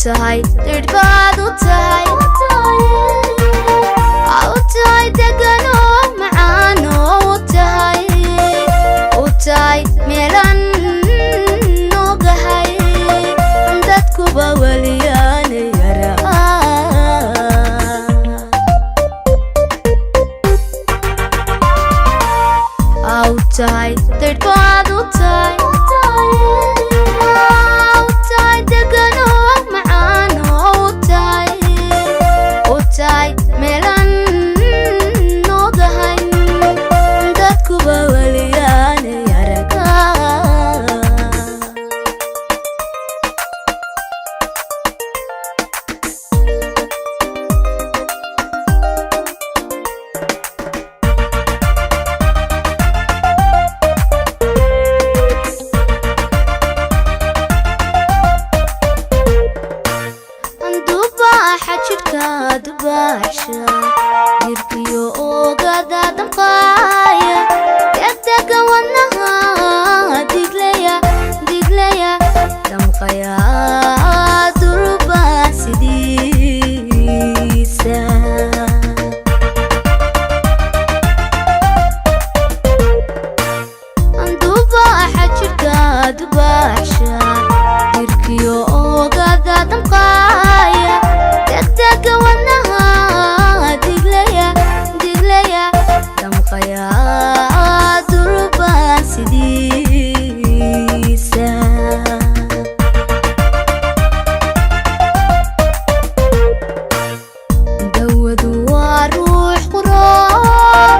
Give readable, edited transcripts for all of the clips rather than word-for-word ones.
tahay dirbaad u tahay degano macaan u tahay meelan noogahay dadkuba waliyaan yaraa tahay dirbaad u tahay degano macaan u tahay meelan noogahay dadkuba waliyaan dubasha dirkiyo ogada damqaya yadaka wanaha diglaya damqaya durba sidisa anduba hajirka dubasha dirkiyo ogada damqaya yadaka wanaha diglaya damqaya durba sidisa dawadu waa ruux quraan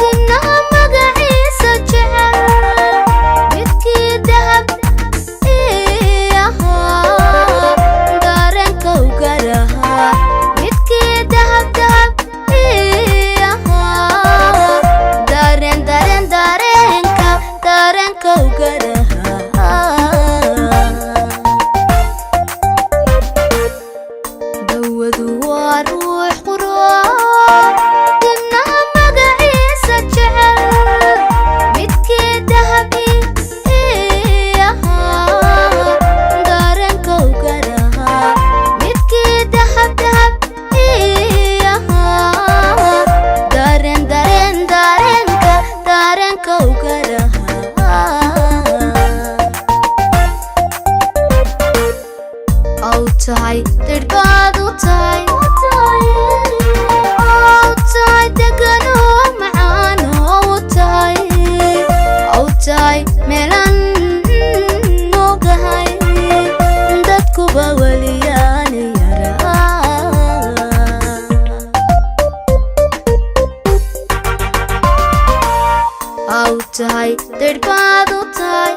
dinaha magaciisa jecel midkii dahab dareenka u garaha midkii dahab dareenka u garaha dawadu waa ruux quraan dinaha magaciisa jecel midkii dahab dareenka u garaha midkii dahab dareenka u garaha tahay dirbaad u tahay degano macaan u tahay meelan noogahay dadkuba waliyaan yaraa tahay dirbaad u tahay